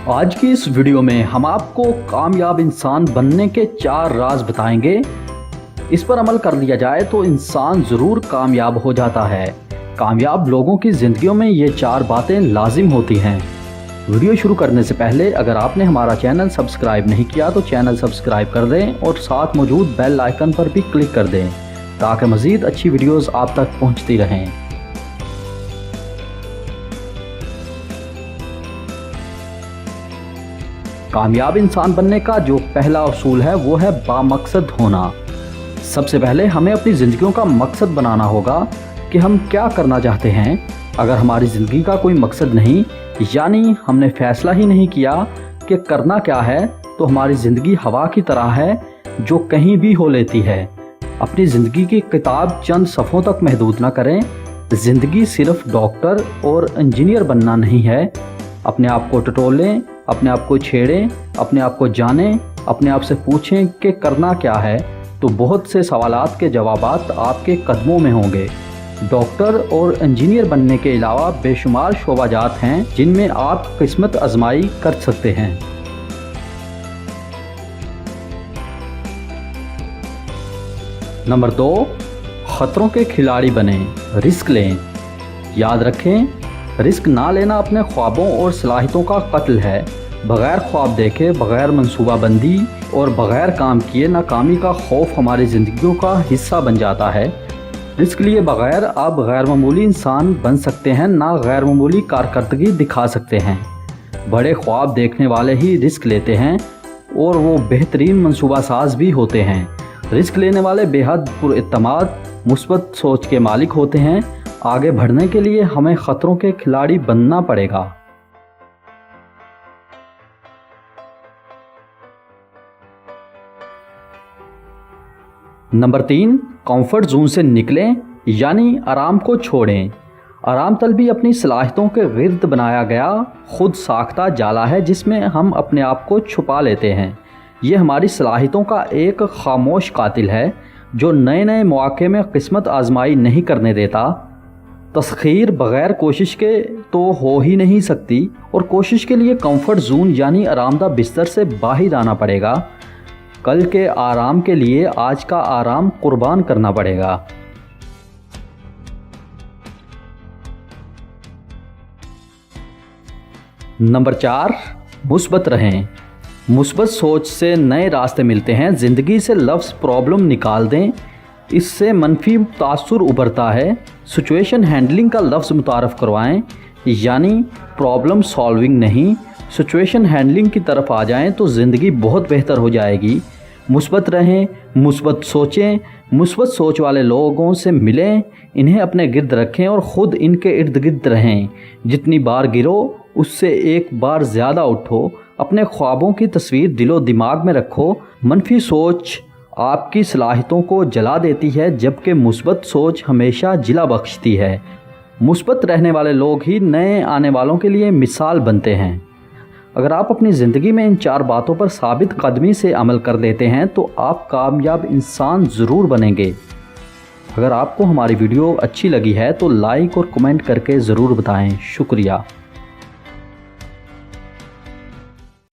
आज की इस वीडियो में हम आपको कामयाब इंसान बनने के 4 राज बताएंगे। इस पर अमल कर लिया जाए तो इंसान ज़रूर कामयाब हो जाता है। कामयाब लोगों की ज़िंदगियों में ये 4 बातें लाजिम होती हैं। वीडियो शुरू करने से पहले अगर आपने हमारा चैनल सब्सक्राइब नहीं किया तो चैनल सब्सक्राइब कर दें और साथ मौजूद बेल आइकन पर भी क्लिक कर दें ताकि मज़ीद अच्छी वीडियोज़ आप तक पहुँचती रहें। कामयाब इंसान बनने का जो पहला उसूल है वो है बामकसद होना। सबसे पहले हमें अपनी ज़िंदगियों का मकसद बनाना होगा कि हम क्या करना चाहते हैं। अगर हमारी ज़िंदगी का कोई मकसद नहीं, यानी हमने फ़ैसला ही नहीं किया कि करना क्या है, तो हमारी ज़िंदगी हवा की तरह है जो कहीं भी हो लेती है। अपनी ज़िंदगी की किताब चंद सफ़ों तक महदूद ना करें। ज़िंदगी सिर्फ डॉक्टर और इंजीनियर बनना नहीं है। अपने आप को टटोलें, अपने आप को छेड़ें, अपने आप को जानें, अपने आप से पूछें कि करना क्या है, तो बहुत से सवालात के जवाबात आपके कदमों में होंगे। डॉक्टर और इंजीनियर बनने के अलावा बेशुमार शोबाजात हैं जिनमें आप किस्मत आजमाई कर सकते हैं। नंबर 2, खतरों के खिलाड़ी बनें, रिस्क लें। याद रखें, रिस्क ना लेना अपने ख्वाबों और सलाहियतों का कत्ल है। बग़ैर ख्वाब देखे, बग़ैर मंसूबाबंदी और बग़ैर काम किए नाकामी का खौफ हमारी ज़िंदगियों का हिस्सा बन जाता है। रिस्क लिए बग़ैर आप गैर मामूली इंसान बन सकते हैं, ना गैर मामूली कारकर्दगी दिखा सकते हैं। बड़े ख्वाब देखने वाले ही रिस्क लेते हैं और वो बेहतरीन मंसूबा साज भी होते हैं। रिस्क लेने वाले बेहद पुरएतमाद, मुस्बत सोच के मालिक होते हैं। आगे बढ़ने के लिए हमें खतरों के खिलाड़ी बनना पड़ेगा। नंबर 3, कंफर्ट जोन से निकलें, यानी आराम को छोड़ें। आराम तलबी अपनी सलाहियतों के गिर्द बनाया गया खुद साख्ता जाला है जिसमें हम अपने आप को छुपा लेते हैं। ये हमारी सलाहियतों का एक खामोश कातिल है जो नए नए मौके में किस्मत आजमाई नहीं करने देता। तस्खीर बग़ैर कोशिश के तो हो ही नहीं सकती और कोशिश के लिए कंफर्ट जोन यानी आरामदा बिस्तर से बाहर आना पड़ेगा। कल के आराम के लिए आज का आराम कुर्बान करना पड़ेगा। नंबर 4, मुस्बत रहें। मुस्बत सोच से नए रास्ते मिलते हैं। ज़िंदगी से लफ्ज़ प्रॉब्लम निकाल दें, इससे मनफी तासुर उभरता है। सिचुएशन हैंडलिंग का लफ्ज़ मुतारफ़ करवाएं, यानी प्रॉब्लम सॉल्विंग नहीं, सिचुएशन हैंडलिंग की तरफ आ जाएं तो ज़िंदगी बहुत बेहतर हो जाएगी। मुस्बत रहें, मुस्बत सोचें, मुस्बत सोच वाले लोगों से मिलें, इन्हें अपने गिर्द रखें और ख़ुद इनके इर्द गिर्द रहें। जितनी बार गिरो उससे एक बार ज़्यादा उठो। अपने ख्वाबों की तस्वीर दिलो दिमाग में रखो। मनफी सोच आपकी सलाहियतों को जला देती है जबकि मुस्बत सोच हमेशा जिला बख्शती है। मुस्बत रहने वाले लोग ही नए आने वालों के लिए मिसाल बनते हैं। अगर आप अपनी ज़िंदगी में इन 4 बातों पर साबित कदमी से अमल कर लेते हैं तो आप कामयाब इंसान ज़रूर बनेंगे। अगर आपको हमारी वीडियो अच्छी लगी है तो लाइक और कमेंट करके ज़रूर बताएं। शुक्रिया।